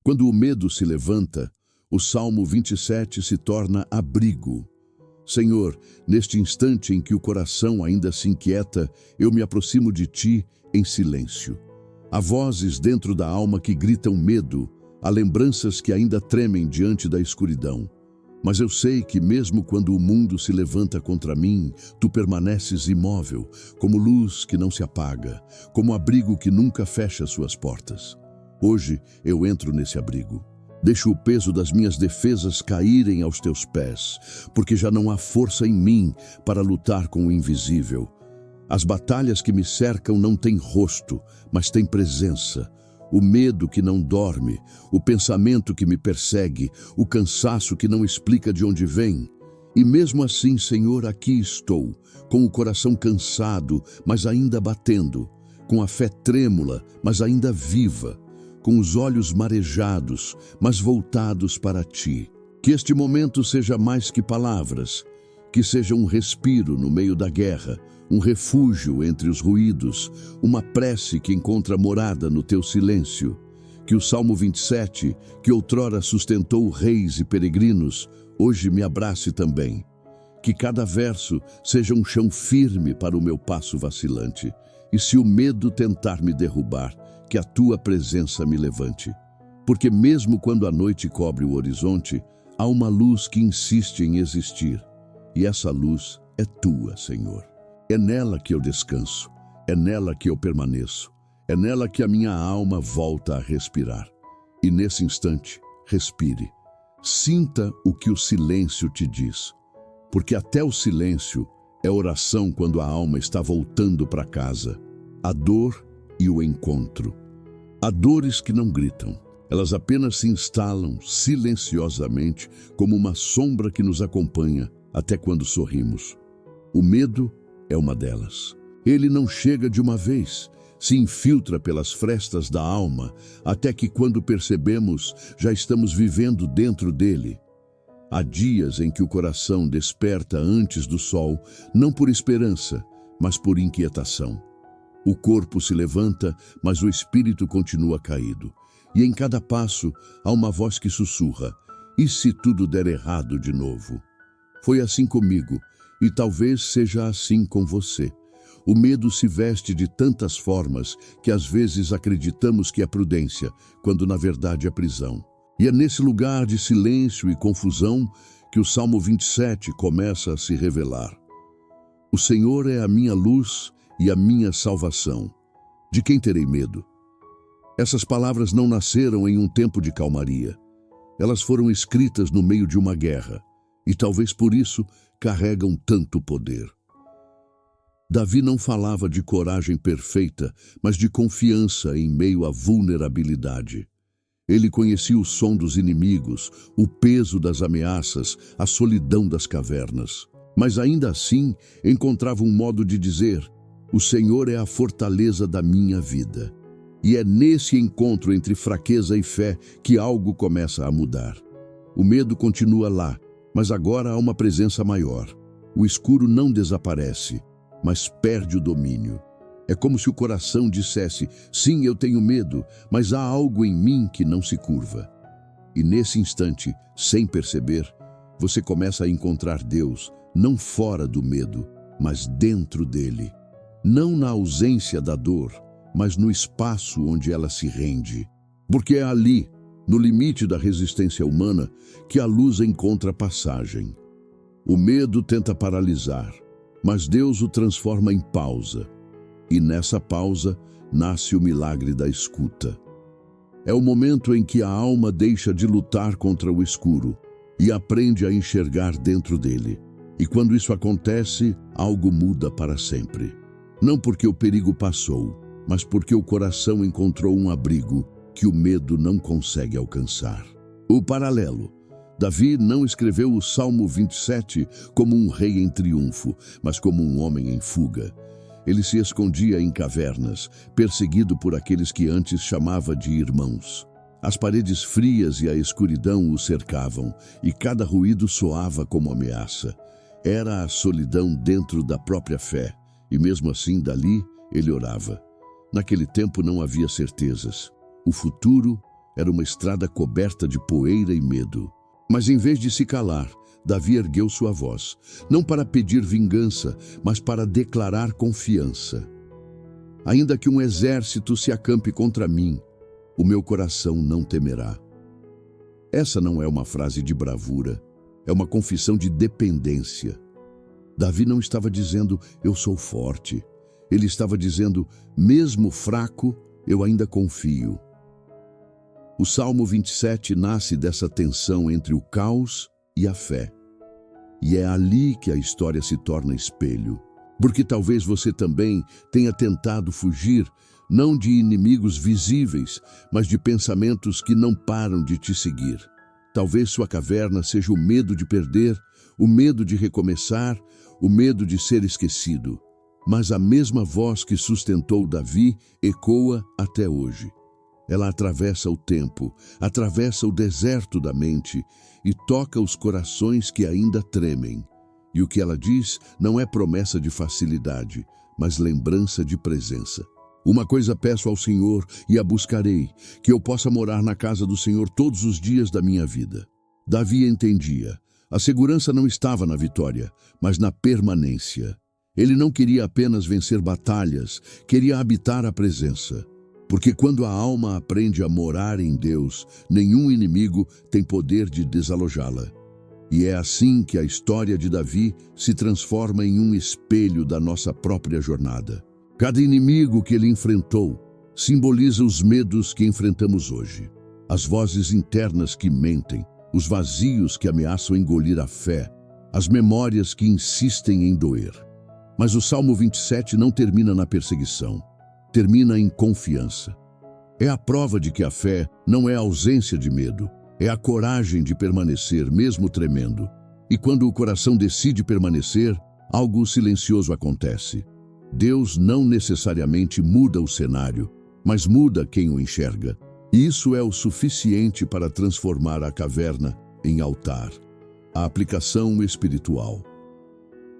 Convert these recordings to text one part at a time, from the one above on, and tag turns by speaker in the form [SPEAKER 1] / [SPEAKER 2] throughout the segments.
[SPEAKER 1] Quando o medo se levanta, o Salmo 27 se torna abrigo. Senhor, neste instante em que o coração ainda se inquieta, eu me aproximo de Ti em silêncio. Há vozes dentro da alma que gritam medo, há lembranças que ainda tremem diante da escuridão. Mas eu sei que mesmo quando o mundo se levanta contra mim, Tu permaneces imóvel, como luz que não se apaga, como abrigo que nunca fecha suas portas. Hoje eu entro nesse abrigo. Deixo o peso das minhas defesas caírem aos Teus pés, porque já não há força em mim para lutar com o invisível. As batalhas que me cercam não têm rosto, mas têm presença. O medo que não dorme, o pensamento que me persegue, o cansaço que não explica de onde vem. E mesmo assim, Senhor, aqui estou, com o coração cansado, mas ainda batendo, com a fé trêmula, mas ainda viva, com os olhos marejados, mas voltados para Ti. Que este momento seja mais que palavras, que seja um respiro no meio da guerra, um refúgio entre os ruídos, uma prece que encontra morada no Teu silêncio. Que o Salmo 27, que outrora sustentou reis e peregrinos, hoje me abrace também. Que cada verso seja um chão firme para o meu passo vacilante. E se o medo tentar me derrubar, que a Tua presença me levante. Porque mesmo quando a noite cobre o horizonte, há uma luz que insiste em existir. E essa luz é Tua, Senhor. É nela que eu descanso, é nela que eu permaneço, é nela que a minha alma volta a respirar. E nesse instante, respire. Sinta o que o silêncio te diz, porque até o silêncio é oração quando a alma está voltando para casa. A dor e o encontro. Há dores que não gritam, elas apenas se instalam silenciosamente como uma sombra que nos acompanha até quando sorrimos. O medo é uma delas. Ele não chega de uma vez, se infiltra pelas frestas da alma, até que quando percebemos, já estamos vivendo dentro dele. Há dias em que o coração desperta antes do sol, não por esperança, mas por inquietação. O corpo se levanta, mas o espírito continua caído. E em cada passo há uma voz que sussurra: e se tudo der errado de novo? Foi assim comigo, e talvez seja assim com você. O medo se veste de tantas formas que às vezes acreditamos que é prudência, quando na verdade é prisão. E é nesse lugar de silêncio e confusão que o Salmo 27 começa a se revelar. O Senhor é a minha luz e a minha salvação. De quem terei medo? Essas palavras não nasceram em um tempo de calmaria. Elas foram escritas no meio de uma guerra, e talvez por isso carregam tanto poder. Davi não falava de coragem perfeita, mas de confiança em meio à vulnerabilidade. Ele conhecia o som dos inimigos, o peso das ameaças, a solidão das cavernas. Mas ainda assim, encontrava um modo de dizer: o Senhor é a fortaleza da minha vida. E é nesse encontro entre fraqueza e fé que algo começa a mudar. O medo continua lá, mas agora há uma presença maior. O escuro não desaparece, mas perde o domínio. É como se o coração dissesse: sim, eu tenho medo, mas há algo em mim que não se curva. E nesse instante, sem perceber, você começa a encontrar Deus, não fora do medo, mas dentro dele. Não na ausência da dor, mas no espaço onde ela se rende. Porque é ali, no limite da resistência humana, que a luz encontra passagem. O medo tenta paralisar, mas Deus o transforma em pausa. E nessa pausa nasce o milagre da escuta. É o momento em que a alma deixa de lutar contra o escuro e aprende a enxergar dentro dele. E quando isso acontece, algo muda para sempre. Não porque o perigo passou, mas porque o coração encontrou um abrigo que o medo não consegue alcançar. O paralelo. Davi não escreveu o Salmo 27 como um rei em triunfo, mas como um homem em fuga. Ele se escondia em cavernas, perseguido por aqueles que antes chamava de irmãos. As paredes frias e a escuridão o cercavam, e cada ruído soava como ameaça. Era a solidão dentro da própria fé, e mesmo assim dali ele orava. Naquele tempo não havia certezas. O futuro Era uma estrada coberta de poeira e medo. Mas em vez de se calar, Davi ergueu sua voz, não para pedir vingança, mas para declarar confiança. Ainda que um exército se acampe contra mim, o meu coração não temerá. Essa não é uma frase de bravura, é uma confissão de dependência. Davi não estava dizendo, eu sou forte. Ele estava dizendo, mesmo fraco, eu ainda confio. O Salmo 27 nasce dessa tensão entre o caos e a fé. E é ali que a história se torna espelho. Porque talvez você também tenha tentado fugir, não de inimigos visíveis, mas de pensamentos que não param de te seguir. Talvez sua caverna seja o medo de perder, o medo de recomeçar, o medo de ser esquecido. Mas a mesma voz que sustentou Davi ecoa até hoje. Ela atravessa o tempo, atravessa o deserto da mente e toca os corações que ainda tremem. E o que ela diz não é promessa de facilidade, mas lembrança de presença. Uma coisa peço ao Senhor e a buscarei, que eu possa morar na casa do Senhor todos os dias da minha vida. Davi entendia. A segurança não estava na vitória, mas na permanência. Ele não queria apenas vencer batalhas, queria habitar a presença. Porque quando a alma aprende a morar em Deus, nenhum inimigo tem poder de desalojá-la. E é assim que a história de Davi se transforma em um espelho da nossa própria jornada. Cada inimigo que ele enfrentou simboliza os medos que enfrentamos hoje. As vozes internas que mentem, os vazios que ameaçam engolir a fé, as memórias que insistem em doer. Mas o Salmo 27 não termina na perseguição. Termina em confiança. É a prova de que a fé não é a ausência de medo, é a coragem de permanecer, mesmo tremendo. E quando o coração decide permanecer, algo silencioso acontece. Deus não necessariamente muda o cenário, mas muda quem o enxerga. E isso é o suficiente para transformar a caverna em altar. A aplicação espiritual.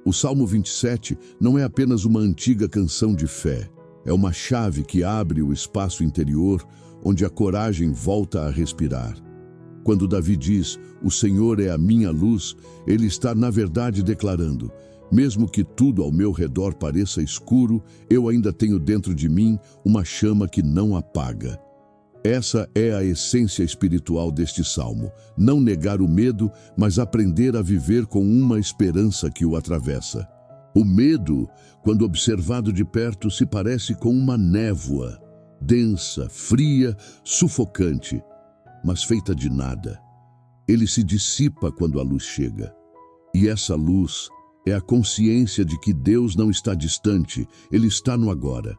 [SPEAKER 1] O Salmo 27 não é apenas uma antiga canção de fé. É uma chave que abre o espaço interior, onde a coragem volta a respirar. Quando Davi diz, o Senhor é a minha luz, ele está na verdade declarando, mesmo que tudo ao meu redor pareça escuro, eu ainda tenho dentro de mim uma chama que não apaga. Essa é a essência espiritual deste salmo, não negar o medo, mas aprender a viver com uma esperança que o atravessa. O medo, quando observado de perto, se parece com uma névoa, densa, fria, sufocante, mas feita de nada. Ele se dissipa quando a luz chega. E essa luz é a consciência de que Deus não está distante, Ele está no agora.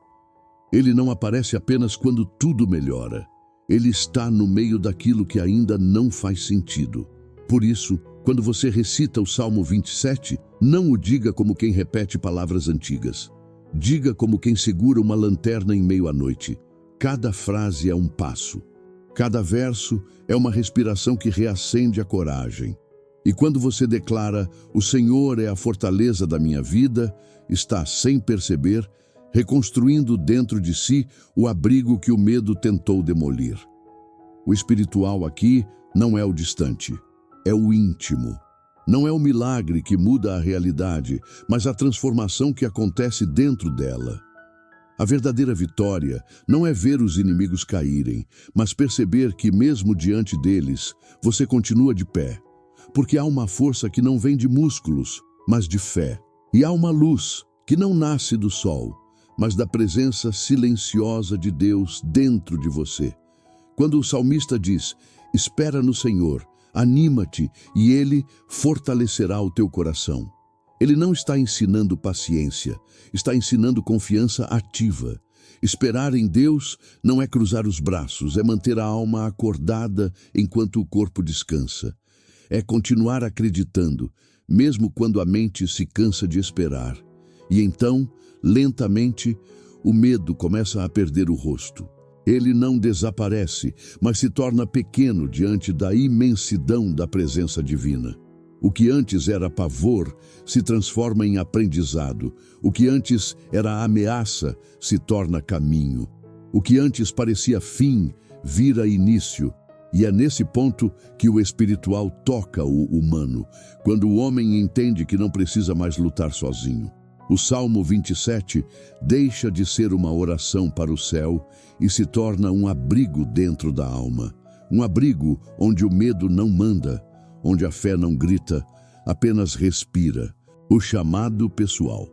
[SPEAKER 1] Ele não aparece apenas quando tudo melhora. Ele está no meio daquilo que ainda não faz sentido. Por isso, quando você recita o Salmo 27, não o diga como quem repete palavras antigas. Diga como quem segura uma lanterna em meio à noite. Cada frase é um passo. Cada verso é uma respiração que reacende a coragem. E quando você declara, o Senhor é a fortaleza da minha vida, está, sem perceber, reconstruindo dentro de si o abrigo que o medo tentou demolir. O espiritual aqui não é o distante. É o íntimo. Não é o milagre que muda a realidade, mas a transformação que acontece dentro dela. A verdadeira vitória não é ver os inimigos caírem, mas perceber que mesmo diante deles, você continua de pé. Porque há uma força que não vem de músculos, mas de fé. E há uma luz que não nasce do sol, mas da presença silenciosa de Deus dentro de você. Quando o salmista diz, espera no Senhor, anima-te e Ele fortalecerá o teu coração. Ele não está ensinando paciência, está ensinando confiança ativa. Esperar em Deus não é cruzar os braços, é manter a alma acordada enquanto o corpo descansa. É continuar acreditando, mesmo quando a mente se cansa de esperar. E então, lentamente, o medo começa a perder o rosto. Ele não desaparece, mas se torna pequeno diante da imensidão da presença divina. O que antes era pavor se transforma em aprendizado. O que antes era ameaça se torna caminho. O que antes parecia fim vira início. E é nesse ponto que o espiritual toca o humano, quando o homem entende que não precisa mais lutar sozinho. O Salmo 27 deixa de ser uma oração para o céu e se torna um abrigo dentro da alma. Um abrigo onde o medo não manda, onde a fé não grita, apenas respira. O chamado pessoal.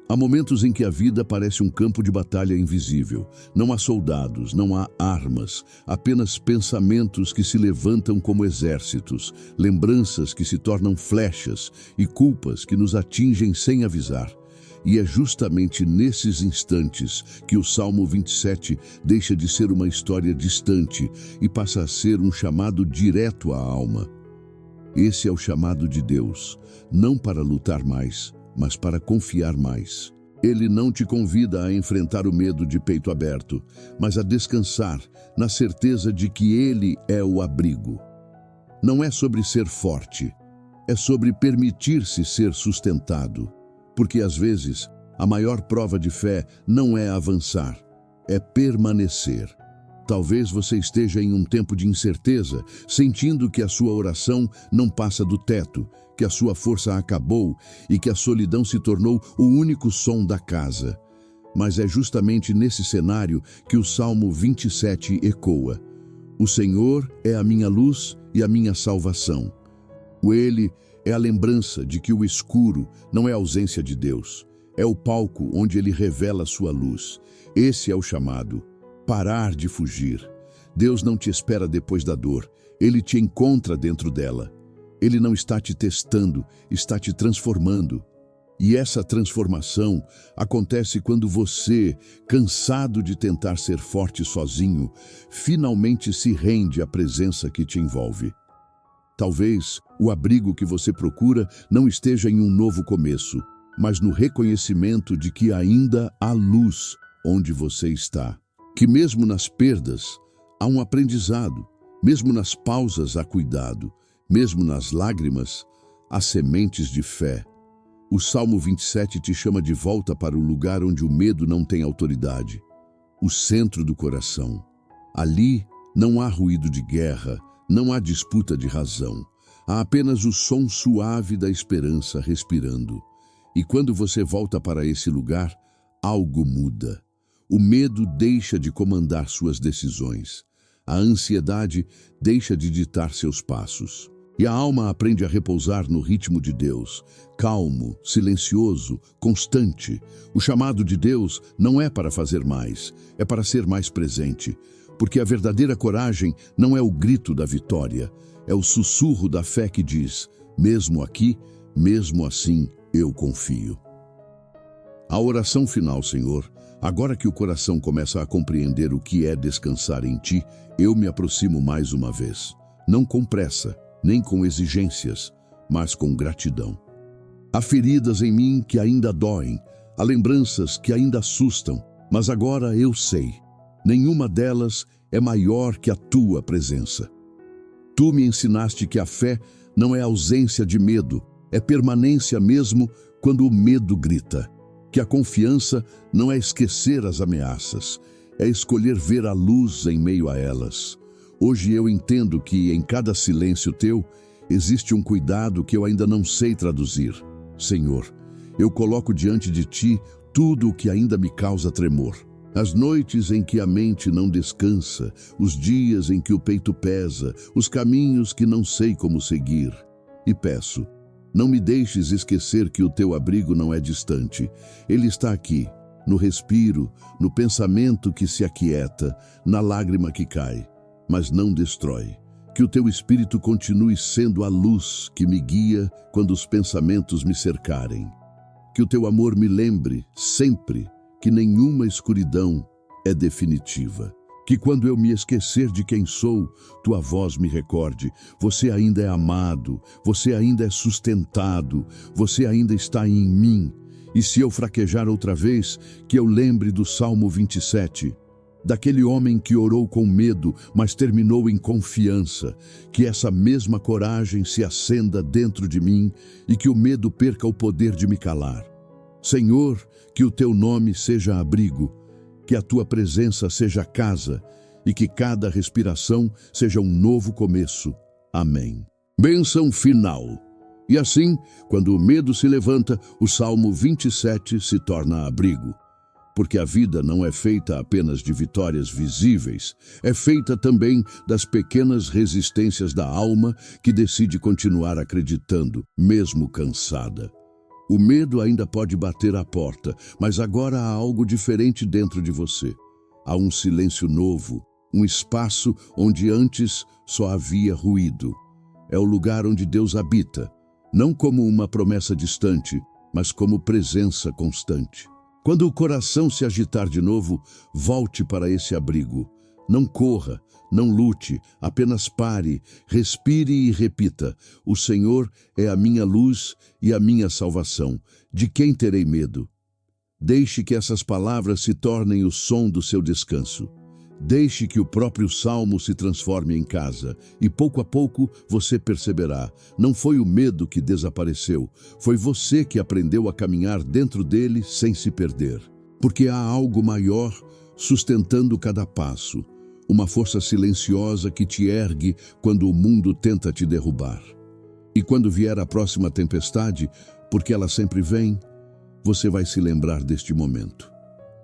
[SPEAKER 1] Há momentos em que a vida parece um campo de batalha invisível. Não há soldados, não há armas, apenas pensamentos que se levantam como exércitos, lembranças que se tornam flechas e culpas que nos atingem sem avisar. E é justamente nesses instantes que o Salmo 27 deixa de ser uma história distante e passa a ser um chamado direto à alma. Esse é o chamado de Deus, não para lutar mais, mas para confiar mais. Ele não te convida a enfrentar o medo de peito aberto, mas a descansar na certeza de que Ele é o abrigo. Não é sobre ser forte, é sobre permitir-se ser sustentado. Porque às vezes a maior prova de fé não é avançar, é permanecer. Talvez você esteja em um tempo de incerteza, sentindo que a sua oração não passa do teto, que a sua força acabou e que a solidão se tornou o único som da casa. Mas é justamente nesse cenário que o Salmo 27 ecoa. O Senhor é a minha luz e a minha salvação. Ele é a lembrança de que o escuro não é a ausência de Deus, é o palco onde Ele revela sua luz. Esse é o chamado. Parar de fugir. Deus não te espera depois da dor, Ele te encontra dentro dela. Ele não está te testando, está te transformando. E essa transformação acontece quando você, cansado de tentar ser forte sozinho, finalmente se rende à presença que te envolve. Talvez o abrigo que você procura não esteja em um novo começo, mas no reconhecimento de que ainda há luz onde você está. Que mesmo nas perdas há um aprendizado, mesmo nas pausas há cuidado, mesmo nas lágrimas há sementes de fé. O Salmo 27 te chama de volta para o lugar onde o medo não tem autoridade, o centro do coração. Ali não há ruído de guerra, não há disputa de razão, há apenas o som suave da esperança respirando. E quando você volta para esse lugar, algo muda. O medo deixa de comandar suas decisões. A ansiedade deixa de ditar seus passos. E a alma aprende a repousar no ritmo de Deus, calmo, silencioso, constante. O chamado de Deus não é para fazer mais, é para ser mais presente. Porque a verdadeira coragem não é o grito da vitória, é o sussurro da fé que diz: mesmo aqui, mesmo assim, eu confio. A oração final, Senhor. Agora que o coração começa a compreender o que é descansar em Ti, eu me aproximo mais uma vez. Não com pressa, nem com exigências, mas com gratidão. Há feridas em mim que ainda doem, há lembranças que ainda assustam, mas agora eu sei. Nenhuma delas é maior que a Tua presença. Tu me ensinaste que a fé não é ausência de medo, é permanência mesmo quando o medo grita. Que a confiança não é esquecer as ameaças, é escolher ver a luz em meio a elas. Hoje eu entendo que em cada silêncio Teu existe um cuidado que eu ainda não sei traduzir. Senhor, eu coloco diante de Ti tudo o que ainda me causa tremor. As noites em que a mente não descansa, os dias em que o peito pesa, os caminhos que não sei como seguir. E peço, não me deixes esquecer que o Teu abrigo não é distante. Ele está aqui, no respiro, no pensamento que se aquieta, na lágrima que cai, mas não destrói. Que o Teu Espírito continue sendo a luz que me guia quando os pensamentos me cercarem. Que o Teu amor me lembre, sempre, que nenhuma escuridão é definitiva. Que quando eu me esquecer de quem sou, Tua voz me recorde. Você ainda é amado, você ainda é sustentado, você ainda está em mim. E se eu fraquejar outra vez, que eu lembre do Salmo 27, daquele homem que orou com medo, mas terminou em confiança. Que essa mesma coragem se acenda dentro de mim e que o medo perca o poder de me calar. Senhor, que o Teu nome seja abrigo, que a Tua presença seja casa e que cada respiração seja um novo começo. Amém. Bênção final. E assim, quando o medo se levanta, o Salmo 27 se torna abrigo. Porque a vida não é feita apenas de vitórias visíveis, é feita também das pequenas resistências da alma que decide continuar acreditando, mesmo cansada. O medo ainda pode bater à porta, mas agora há algo diferente dentro de você. Há um silêncio novo, um espaço onde antes só havia ruído. É o lugar onde Deus habita, não como uma promessa distante, mas como presença constante. Quando o coração se agitar de novo, volte para esse abrigo. Não corra, não lute, apenas pare, respire e repita: o Senhor é a minha luz e a minha salvação. De quem terei medo? Deixe que essas palavras se tornem o som do seu descanso. Deixe que o próprio salmo se transforme em casa, e pouco a pouco você perceberá, não foi o medo que desapareceu, foi você que aprendeu a caminhar dentro dele sem se perder. Porque há algo maior sustentando cada passo, uma força silenciosa que te ergue quando o mundo tenta te derrubar. E quando vier a próxima tempestade, porque ela sempre vem, você vai se lembrar deste momento.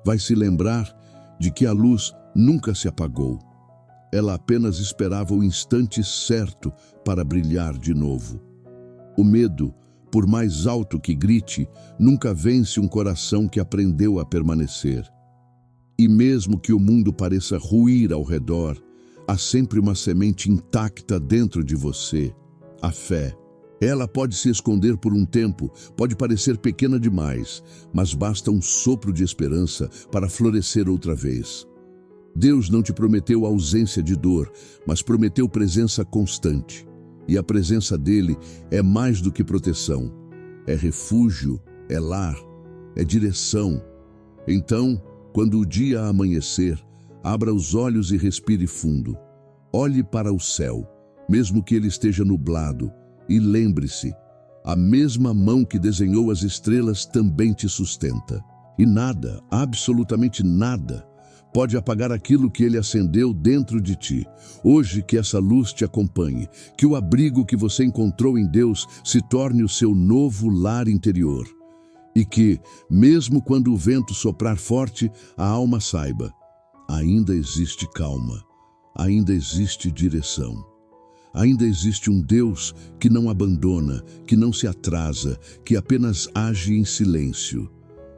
[SPEAKER 1] Vai se lembrar de que a luz nunca se apagou. Ela apenas esperava o instante certo para brilhar de novo. O medo, por mais alto que grite, nunca vence um coração que aprendeu a permanecer. E mesmo que o mundo pareça ruir ao redor, há sempre uma semente intacta dentro de você, a fé. Ela pode se esconder por um tempo, pode parecer pequena demais, mas basta um sopro de esperança para florescer outra vez. Deus não te prometeu ausência de dor, mas prometeu presença constante. E a presença dele é mais do que proteção. É refúgio, é lar, é direção. Então, quando o dia amanhecer, abra os olhos e respire fundo. Olhe para o céu, mesmo que ele esteja nublado, e lembre-se, a mesma mão que desenhou as estrelas também te sustenta. E nada, absolutamente nada, pode apagar aquilo que ele acendeu dentro de ti. Hoje que essa luz te acompanhe, que o abrigo que você encontrou em Deus se torne o seu novo lar interior. E que, mesmo quando o vento soprar forte, a alma saiba, ainda existe calma, ainda existe direção. Ainda existe um Deus que não abandona, que não se atrasa, que apenas age em silêncio.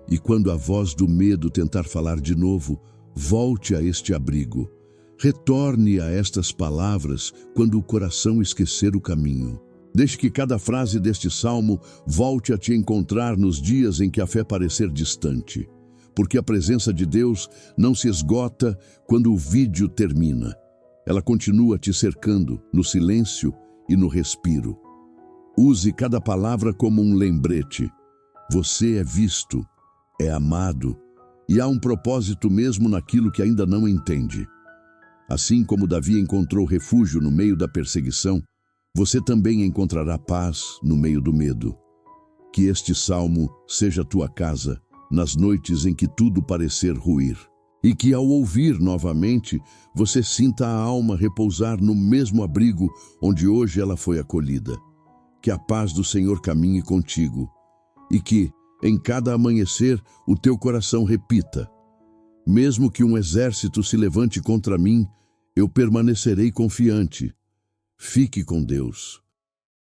[SPEAKER 1] E quando a voz do medo tentar falar de novo, volte a este abrigo. Retorne a estas palavras quando o coração esquecer o caminho. Deixe que cada frase deste salmo volte a te encontrar nos dias em que a fé parecer distante. Porque a presença de Deus não se esgota quando o vídeo termina. Ela continua te cercando no silêncio e no respiro. Use cada palavra como um lembrete. Você é visto, é amado, e há um propósito mesmo naquilo que ainda não entende. Assim como Davi encontrou refúgio no meio da perseguição, você também encontrará paz no meio do medo. Que este salmo seja tua casa nas noites em que tudo parecer ruir. E que ao ouvir novamente, você sinta a alma repousar no mesmo abrigo onde hoje ela foi acolhida. Que a paz do Senhor caminhe contigo. E que, em cada amanhecer, o teu coração repita: mesmo que um exército se levante contra mim, eu permanecerei confiante. Fique com Deus.